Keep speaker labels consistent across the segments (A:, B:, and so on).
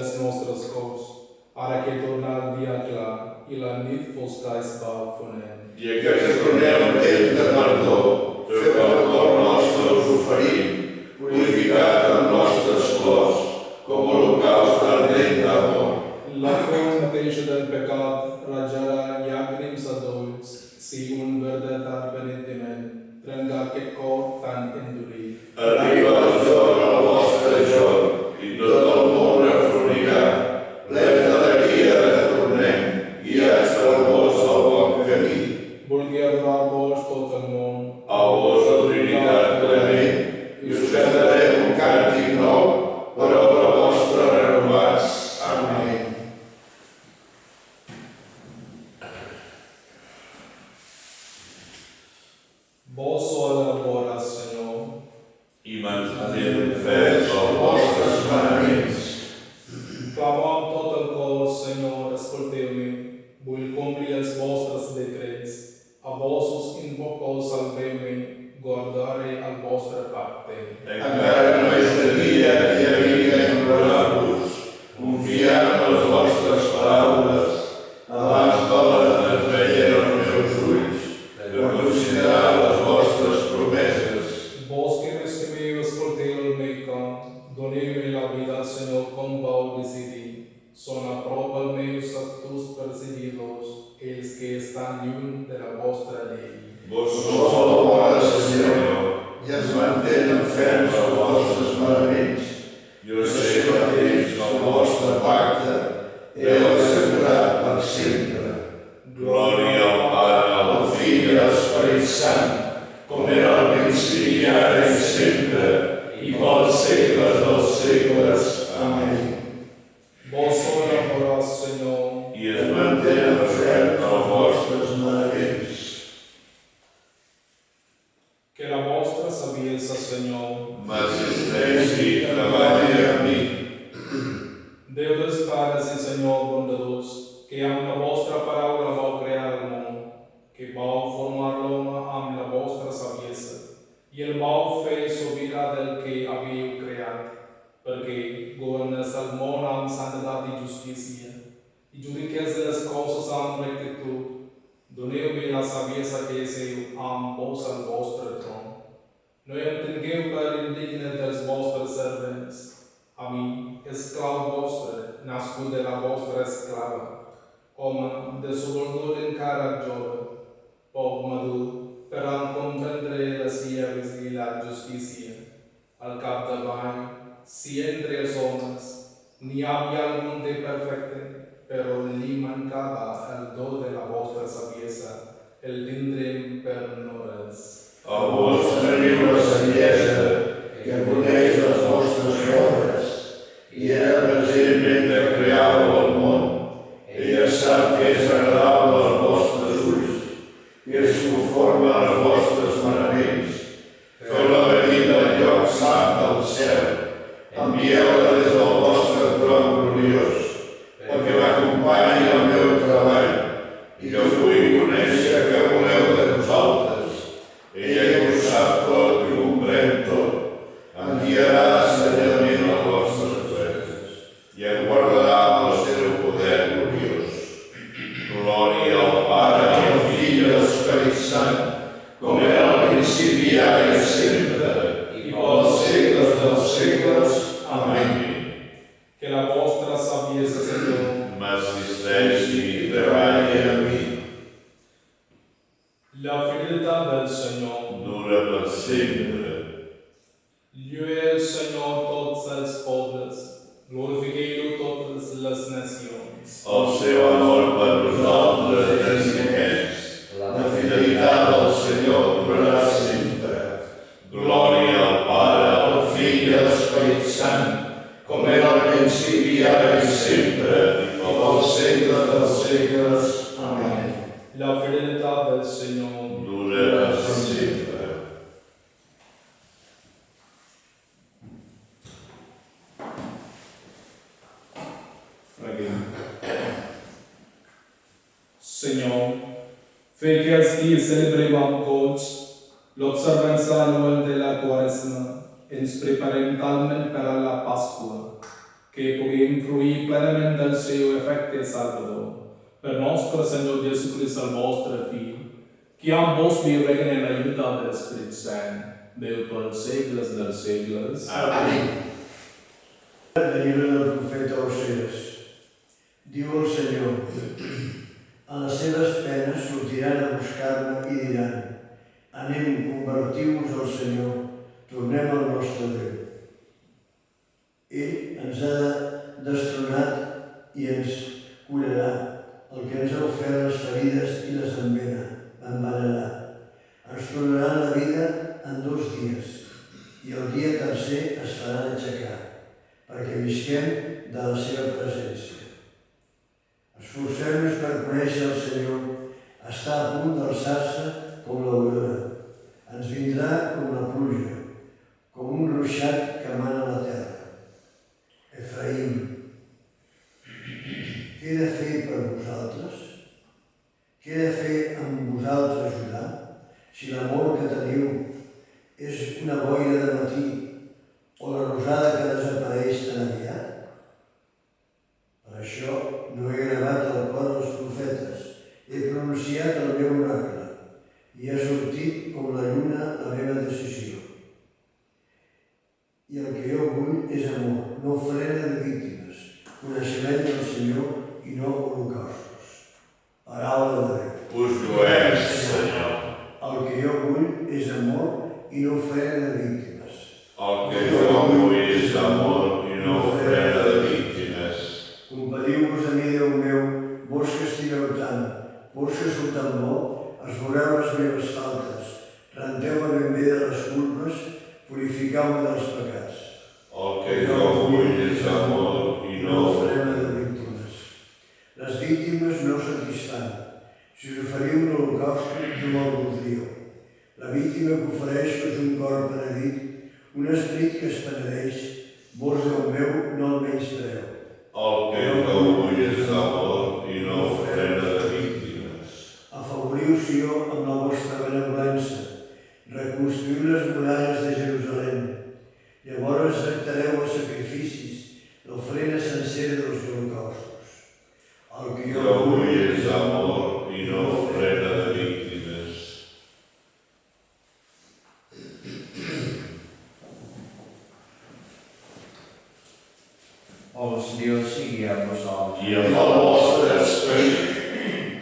A: les nostres cors, ara que torna el dia clar i la nit fosca es va fonent.
B: I aquest tornem en temps de perdó, feu que el cor nostre us oferim, purificat amb nostres cors, com holocaust ardent d'amor.
A: La fonte del pecat rajarà llàgrims adults, si un verdader penitiment trenca aquest cor tan endurit.
B: Arriba el joc al vostre joc, i tot el món reflorirà, plens d'alegria que tornem, guiats per vos al bon camí.
A: Vulgui adorar-vos tot el món,
B: A vos, la Trinitat clement, i us cantarem un càntic nou, per obra vostra renovats. Amén.
A: vos sol adoraràs, Senyor,
B: I mantenim ferms els vostres manaments.
A: clamo amb tot el cor, Senyor, escolteu-me, vull complir els vostres decrets, a vos us invoco, salveu-me, guardaré el vostre pacte.
B: Encara no és de dia i havia implorar-vos, confiant en les vostres paraules, abans volen es veien els meus ulls, per considerar les vostres promeses.
A: Vos que m'estimeu, escolteu el meu cant, doneu-me la vida, Senyor, com vau decidir. Són a prop els meus actus perseguidors, els que estan lluny de la vostra llei.
B: Vos sou la bona, Senyor, i ens mantenen ferms els vostres manaments. Jo sé que dins del vostre pacte heu assegurat per sempre. Glòria al Pare, al Fill i a l'Esperit Sant, com era al principi, ara i sempre, i pels segles dels segles. Amén.
A: Vos sol adoraràs, Senyor,
B: I es mantenen ferms els vostres manaments.
A: que la vostra saviesa, Senyor,
B: M'assisteixi i treballi amb mi.
A: Déu dels pares i Senyor bondadós, que amb la vostra paraula vau crear el món, que vau formar l'home amb la vostra saviesa, i el vau fer sobirà del que havíeu creat, perquè governes el món amb santedat i justícia, i judiques les coses amb rectitud. Doneu-me la saviesa que seu amb vos al vostre tron. No em tingueu per indigne dels vostres servents, a mi, esclau vostre, nascut de la vostra esclava, home de suboldor encara jove, poc madur, per a comprendre les lleis i la justícia. Al capdavall, si entre els homes n'hi havia algun de perfecte, però li mancava el do de la vostra saviesa, el tindrem per no res.
B: A vos teniu la saviesa que coneix les vostres obres, i era present mentre creàveu el món. Ella sap que és agradable als vostres ulls, que és conforme als vostres manaments. Feu-la venir del lloc sant del cel, envieu-la des del vostre tron gloriós, perquè m'acompanyi al meu treball, i que us vull conèixer que voleu de nosaltres. Ella que ho sap tot i ho comprèn tot, em guiarà assenyadament les vostres preses, i em guardarà amb el seu poder gloriós. Glòria al Pare, al Fill i a l'Esperit Sant, com era al principi, ara i sempre, i pels segles dels segles. Amén.
A: Que la vostra saviesa, Senyor,
B: M'assisteixi i treballi amb mi.
A: la fidelitat del Senyor,
B: Dura per sempre.
A: lluïu el Senyor tots els pobles, glorifiqueu-lo totes les nacions.
B: El seu amor per nosaltres és immens. La fidelitat del Senyor durarà sempre. Glòria al Pare, al Fill i a l'Esperit Sant, com era al principi, ara i sempre, i pels segles dels segles. Amén.
A: La fidelitat del Senyor,
B: Durarà sempre.
A: Senyor, fes que els dies celebrem amb goig l'observança anual de la Quaresma, ens preparem talment per a la Pasqua, che puguem fruir plenament del seu efecte salvador. Per nostre Senyor Jesucrist, el vostre Fill, qui amb vos viu regna en la unitat de l'Espírit Sant, Déu pels segles dels segles.
B: Amén. Del llibre del profeta Osees. Diu el Senyor: en les seves penes sortiran a buscar-me i diran: anem, convertiu-vos al Senyor, tornem al nostre Déu. Ell ens ha destronat i ens curarà. El que ens ha ofert les ferides i les envenenarà. Ens tornarà la vida en 2 dies i el dia tercer es faran aixecar, perquè visquem de la seva presència. Esforcem-nos per conèixer el Senyor. Està a punt d'alçar-se com l'aurora. Ens vindrà com la pluja, com un ruixat que mana la terra. Efraïm, què he de fer per vosaltres? Què he de fer amb vosaltres, Judà? Si l'amor que teniu és una boira de matí o la rosada que desapareix tan aviat? Per això no he gravat al cor els profetes, he pronunciat el meu oracle i ha sortit com la lluna la meva decisió. I el que jo vull és amor, no ofrena de víctimes, coneixement del Senyor i no holocaustos. Paraula de Déu.
C: Us lluem, Senyor.
B: El que jo vull és amor i no ofrena de víctimes.
C: El que jo vull és amor i no ofrena de víctimes.
B: Compadiu-vos de mi, Déu meu, vos que estimeu tant, vos que sou tan bo, esborreu les meves faltes, rendeu-me ben bé de les culpes, purificau-me dels pecats.
C: El que jo vull és amor i no
B: ofrena de víctimes. Les víctimes no satisfan. Si us oferiu un holocaust, no me'l voldríeu. La víctima que ofereix és un cor penedit, un esperit que es penedeix, vos, Déu meu, no el menyspreu.
C: El que jo vull és amor i no ofrena de víctimes.
B: Afavoriu Sió amb la vostra benevolença, reconstruïu les muralles de Jerusalem. Llavors acceptareu els sacrificis, l'ofrena sencera dels holocaustos. El que
C: Jo vull és amor i no ofrena de víctimes.
D: El Senyor sigui amb vosaltres.
C: I amb el vostre esperit.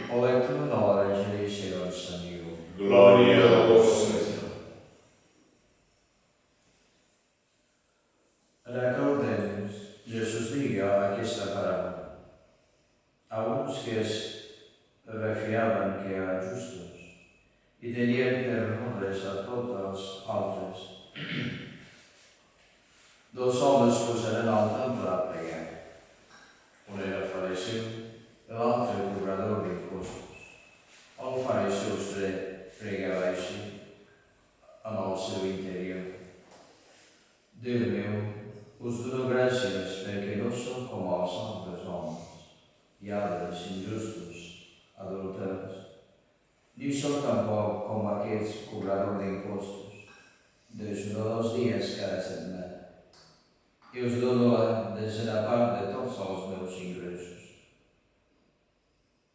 D: O lectura de l'Evangeli del Senyor.
C: Glòria a vos, Senyor.
D: En aquell temps, Jesús diga aquesta paraula. Alguns que es refiaven que eren justos i tenien temores a tots els altres. 2 homes posaren al temple a pregar. Un era fariseu i l'altre cobrador d'impostos. El fariseu pregava així en el seu interior: Déu meu, us dono gràcies perquè no sóc com els altres homes, lladres, injustos, adulters, ni sóc tampoc com aquest cobrador d'impostos. Dejuno 2 dies cada setmana i us dono la desena part de tots els meus ingressos.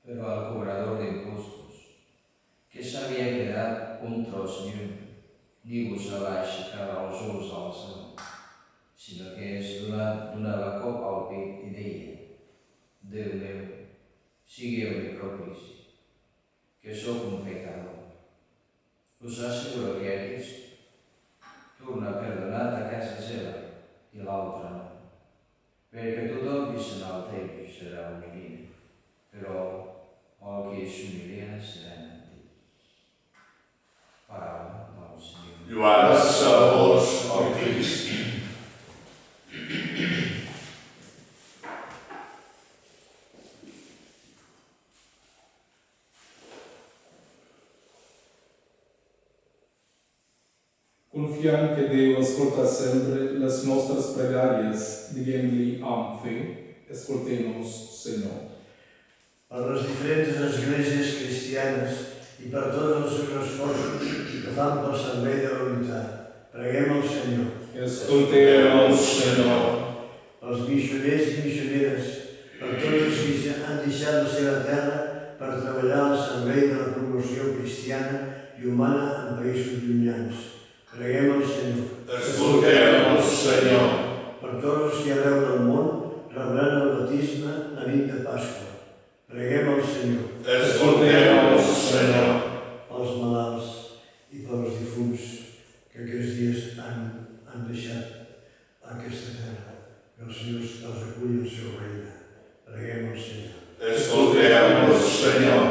D: Però el cobrador d'impostos, que s'havia quedat un tros lluny, ni gosava aixecar els ulls al cel, sinó que es donava cop al pit i deia: Déu meu, sigueu-me propici, que sóc un pecador. Us asseguro que aquest torna perdonat a casa seva i l'altre no, perquè tothom qui s'enalteix serà humiliat, però el que s'humilia serà enaltit. Paraula del Senyor.
C: Lluats a vos, el Crist.
A: Confiant que Déu escolta sempre les nostres pregàries, diguem-li amb fe, escoltem-nos, Senyor.
B: Per les diferents esglésies cristianes i per tots els seus esforços que fan pel servei de la unitat, preguem al Senyor.
A: Escolteu-nos, Senyor.
B: els missioners i missioneres, per tots els que han deixat la seva terra per treballar al servei de la promoció cristiana i humana en països llunyans. Preguem al Senyor.
C: Escolteu-nos, Senyor.
B: Per tots els que arreu del món rebran el baptisme la nit de Pasqua. Preguem al Senyor.
C: Escolteu-nos, Senyor.
B: Pels malalts i pels difunts que aquests dies han deixat aquesta terra, que el Senyor els aculli al seu regne. Preguem al Senyor.
C: Escolteu-nos, Senyor.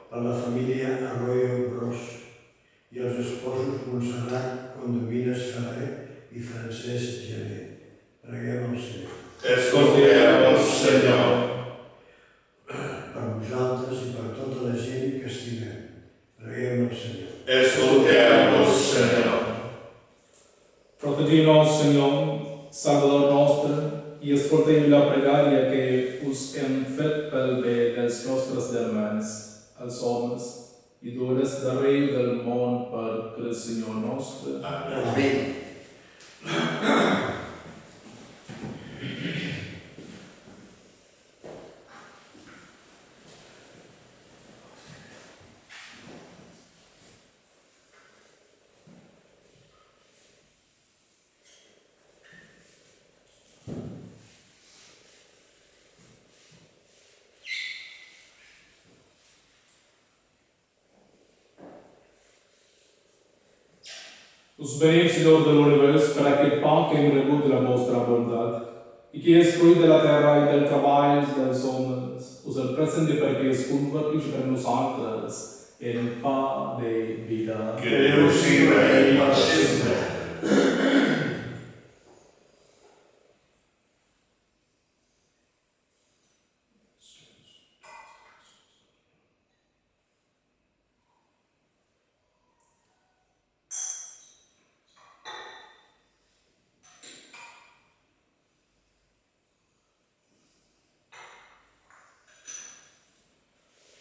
B: Per la família Arroyo Gros i els esposos Montserrat Condomines Ferrer i Francesc Gené. Preguem al Senyor.
C: Escolteu-nos, Senyor.
B: Per vosaltres i per tota la gent que estimem. Preguem al Senyor.
C: Escolteu-nos, Senyor.
A: Proteggi-nos, Senyor, Salvador nostre, i escolteu la pregària que us hem fet pel bé dels nostres germans, els homes, i tu eres darrer del món per Crist Senyor nostre.
B: Amén.
A: Us benim, Senyor de l'univers, per aquest pa que hem rebut de la vostra bondat i que és fruit de la terra i del treball dels homes. Us el presente perquè es converteix per nosaltres en pa de vida.
C: Que Déu sigui rei per sempre.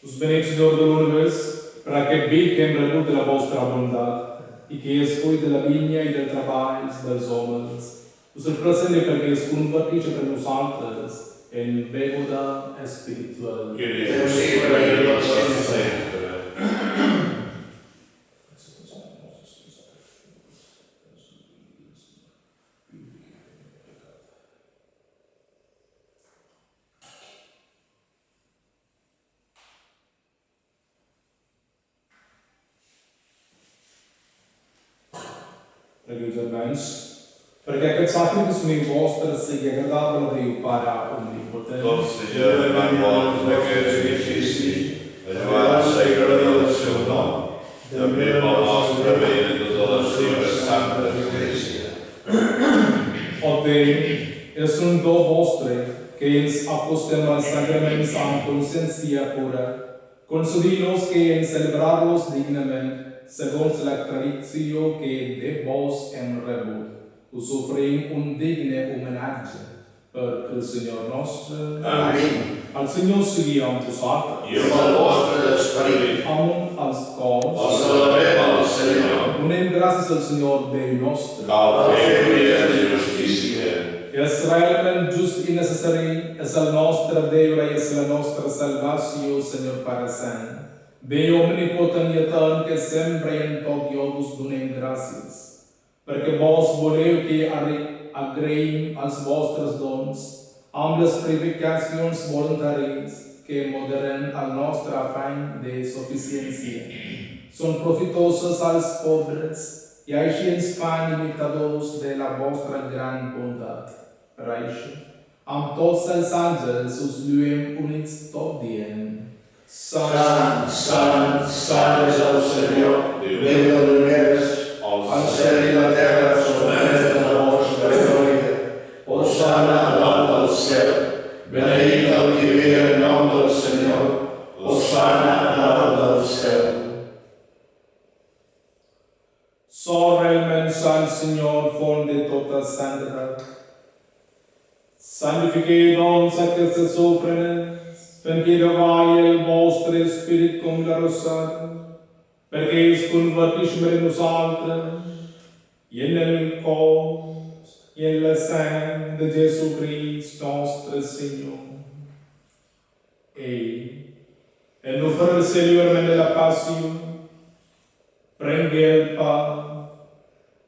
A: Us benim, Senyor de l'univers, per aquest vi que hem rebut de la vostra bondat i que és fruit de la vinya i del treball dels homes. Us el presente perquè es converteix per nosaltres en beguda espiritual.
C: Que Déu sigui rei per sempre.
A: Pregueu, germans, perquè aquest sacrifici vostre sigui agradable a Déu Pare Omnipotent.
C: Tot Senyor de l'amor d'aquest edifici, alabança i glòria del seu nom, també pel nostre bé i de tota la seva santa Església.
A: O Déu, és un do vostre que ens acostem als sacraments amb consciència pura. Concedí-nos que en celebrar-los dignament, segons la tradició que de vos hem rebut, us oferim un digne homenatge per Crist Senyor nostre.
B: Amén.
A: El Senyor sigui amb vosaltres.
C: I amb el vostre esperit.
A: Amunt als cors.
C: El celebrem al Senyor.
A: Donem gràcies al Senyor Déu nostre.
C: Cal fer-li de justícia.
A: És realment just i necessari, és el nostre Déu i és la nostra salvació, Senyor Pare Sant. Déu omnipotent i etern, que sempre i en tot jo us donem gràcies, perquè vos voleu que agraïm els vostres dons amb les purificacions voluntàries que moderen el nostre afany de suficiència. Són profitoses als pobres i així ens fan imitadors de la vostra gran bondat. Per això, amb tots els àngels us lluem units tot dient:
B: Sant, sant, sant és el Senyor, Déu de l'univers, el cel i la terra són plenes de la vostra glòria. Hosana a dalt del cel, beneït el qui ve en nom del Senyor, hosana a dalt del cel.
A: Sou realment sant, Senyor, font de tota santedat. Santifiqueu doncs aquestes ofrenes, fent que treballi el vostre espírit com la rosada, perquè es converteixi per nosaltres i en el cos et le sang de Jésus-Christ, notre Seigneur. Et elle nous fera le salut de la passion. Prenez pas.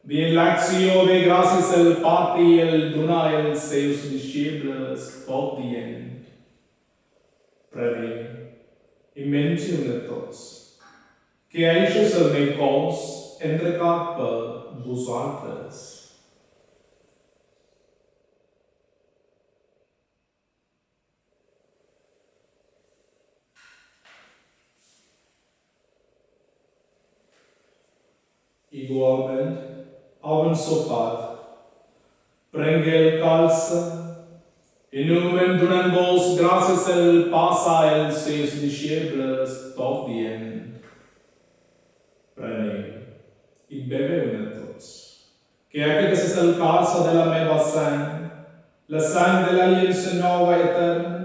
A: Bien l'action de grâce el Pate y el dona el seus discípulos tot dient. Prenez. Imagine tots que això és el meu cos entregat per vosaltres. Igualment, havent sopat, prengueu calça i novament donant-vos gràcies el passa els seus discípulos tot dient. Preneu i beveu-ne tots, que aquest és el calça de la meva sang, la sang de l'aliança nova eterna,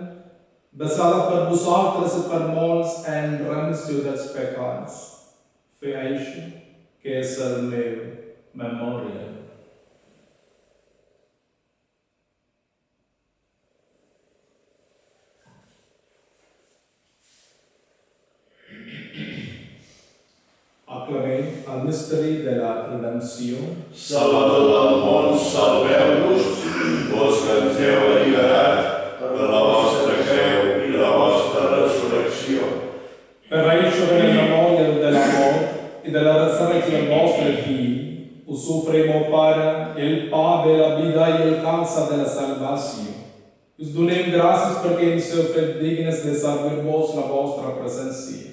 A: vessada per vosaltres i per molts en remissió dels pecats. Feu això, que és el meu memòria. Aclamem el misteri de la redempció.
C: Salvador del món, salveu-nos, vos que ens heu alliberat per la vostra creu i la vostra resurrecció.
A: Per això, en memòria de la mort i de la resurrecció del vostre Fill, us ofrem, o Pare, el pa de la vida i el calça de la salvació. Us donem gràcies perquè ens heu fet dignes de servir-vos la vostra presència.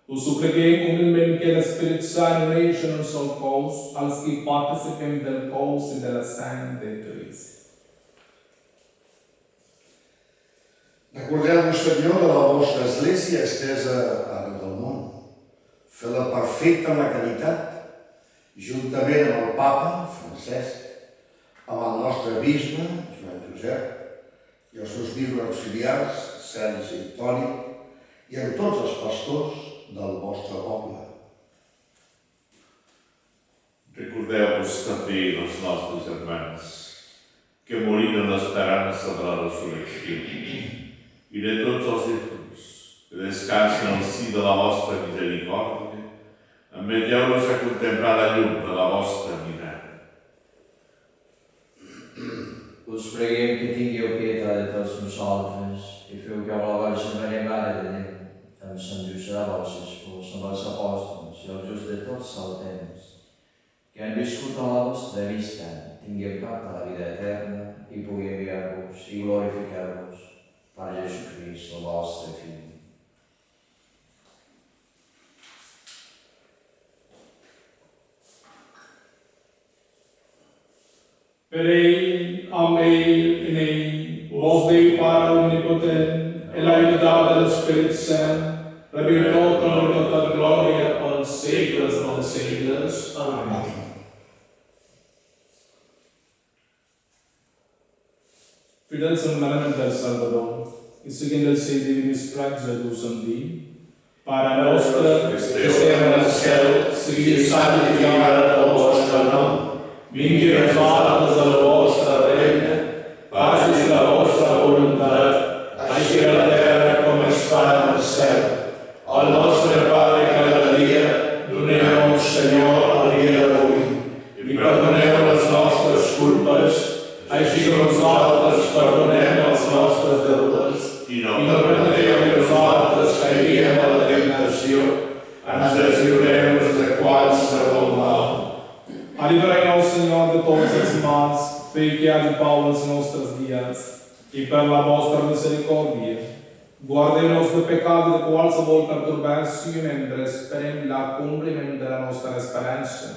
A: Us supliquem humilment que l'Espírit Sant uneixi en un sol cos als que participem del cos i de la sang de Crist.
B: Recordeu-vos, Senyor, de la vostra Església estesa arreu del món. Feu-la perfecta en la caritat, juntament amb el Papa Francesc, amb el nostre bisbe, Joan Josep, i els seus bisbes auxiliars, Sergi i Toni, i amb tots els pastors del vostre poble.
C: Recordeu-vos també dels nostres germans que moriren en l'esperança de la resurrecció i de tots els difunts que descansen al si de la vostra misericòrdia, admeteu-los a contemplar la llum de la vostra mirada.
D: Us preguem que tingueu pietat de tots nosaltres i feu que amb la Verge Maria, Mare de Déu, amb Sant Josep, el seu espòs, amb els apòstols i els just de tots els temps, que han viscut a la vostra vista, tinguem part de la vida eterna i pugui enviar-vos i glorificar-vos per Jesucrist, el vostre Fill.
A: Per ell, amb ell, en ell, vos Déu Pare omnipotent, en la unitat de l'Espírit Sant, rebeu tot honor i tota glòria pels segles dels segles. Amén. Fidels en l'element del Salvador, i seguint el seu divin esperatge dus amb dir, Pare nostre, que esteu en el cel, sigui santificat el vostre nom, vingui a nosaltres el vostre regne, facis la vostra voluntat, així a la terra com es fa en el cel. El nostre Pare cada dia, doneu-nos, Senyor, el dia d'avui, i perdoneu les nostres culpes, així com nosaltres perdonem els nostres deutes, i no permeteu que nosaltres caiguem a la tentació, ens deslliureu de qualsevol mal. Allibereu-nos, Senyor, de tots els mals, feu que hi hagi pau els nostres dies, i per la vostra misericòrdia, guardeu-nos de pecat i de qualsevol perturbació mentre esperem l'acompliment de la nostra esperança,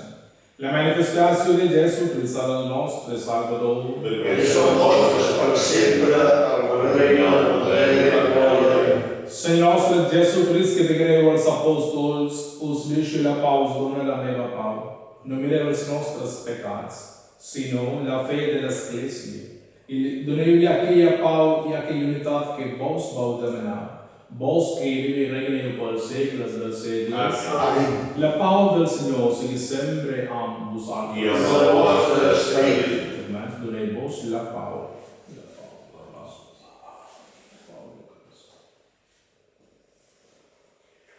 A: la manifestació de Jesucrist, el nostre Salvador.
B: Que són vostres per sempre, el regne, el poder i la glòria.
A: Senyor nostre Jesucrist, que digueu als apòstols, us deixo la pau, us dono la meva pau. No mireu els nostres pecats, sinó la fe de l'Església. I doneu-li aquella pau i aquella unitat que vos vau demanar. Vos que viviu i regneu pels segles dels segles.
B: Amén.
A: La pau del Senyor sigui sempre amb vosaltres.
C: I amb el vostre esperit.
A: Amén. Déu-nos la pau.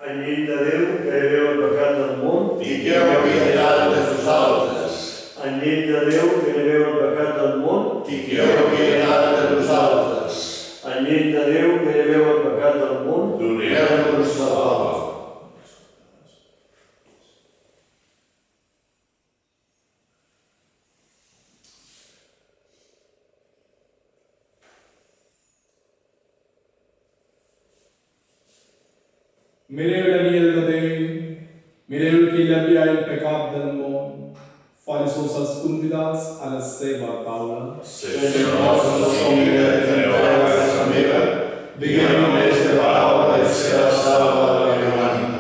B: En llit de Déu, que eleveu el pecat del món,
E: tingueu pietat de nosaltres.
B: En llit de Déu, que eleveu el pecat del món,
E: Tingueu pietat de nosaltres.
B: en llit de Déu, que eleveu el pecat del món,
E: Doneu-nos la pau.
A: Mireu la miel de Déu, mireu que limpià el pecat del món. Farissos els convidats a la seva taula.
E: Senyor nostre, somia que entreu a casa meva, digueu només de paraula i serà salva la meva ànima.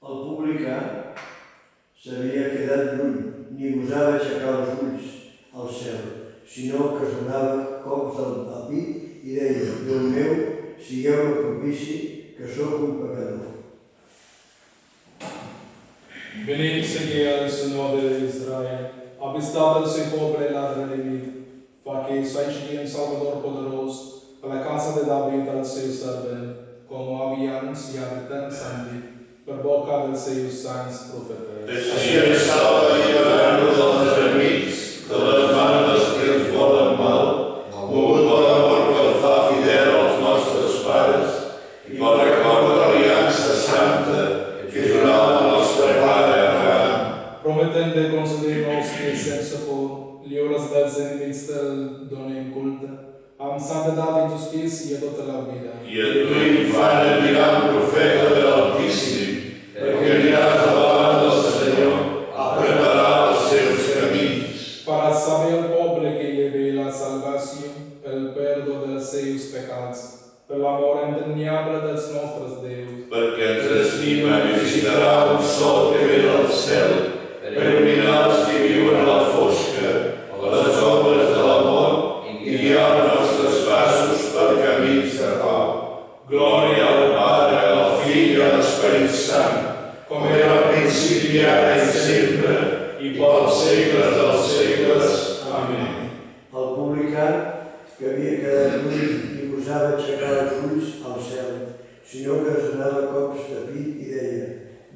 B: el publicà s'havia quedat lluny, ni gosava aixecar els ulls al cel, sinó que es donava cops al pit i deia: Déu meu, sigueu-me propici, que sóc un pecador.
A: Venid, seguid al Senyor de Israel, ha vistat el seu poble l'ha redimit, fa que s'aixequi un Salvador poderós a la casa de David al seu servent, com havia anunciat tants antic, per boca dels seus sants profetes.
E: Així ens salva lliberant-nos dels enemics, de les mans dels que ens volen mal, mogut per l'amor que el fa fidel als nostres pares i pel record de l'aliança santa que jurava el nostre pare Abraham.
A: Prometent de concedir-nos que sense por, lliures dels enemics te'l donem culte, amb santedat i justícia tota la vida.
E: I a tu, infant admirant profeta de l'Altíssim, perquè aniràs davant del Senyor a preparar els seus camins.
A: Faràs saber al poble que li ve la salvació, el perdó dels seus pecats, per l'amor entrañable dels nostres déus.
E: Perquè ens estima i visitarà un sol que ve del cel, per il·luminar els que viuen a la fosca, a les ombres de la mort, i guiar els nostres passos per camins de pau. Glòria al Pare, al Fill i a l'Esperit Sant, com era al principi, ara i sempre, i pels segles dels segles. Amén.
B: El publicà, que havia quedat lluny, ni gosava aixecar els ulls al cel, sinó que es donava cops de pit i deia: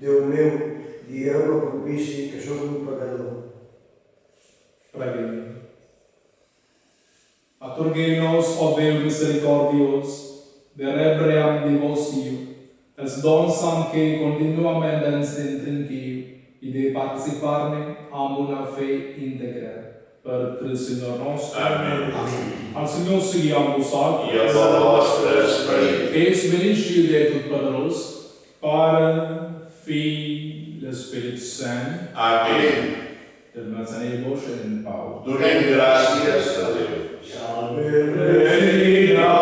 B: Déu meu, digueu-me propici, que sóc un pecador.
A: Preguem. turguem-nos, ó Deus misericordioso, de rebriam devocio, els dons amb què continuament ens entrenquiu i de participar-ne amb una fe íntegra. Per Cristo Senyor nostre.
C: Amén.
A: El Senyor sigui amb vosaltres.
C: I amb el vostre esperit.
A: Que es beneixi de Totpoderós, Pare, Fill, l'Espírit Sant.
C: Amén.
A: Permanecei-vos en pau.
C: Donem gràcies a Déu.
B: Salve Regina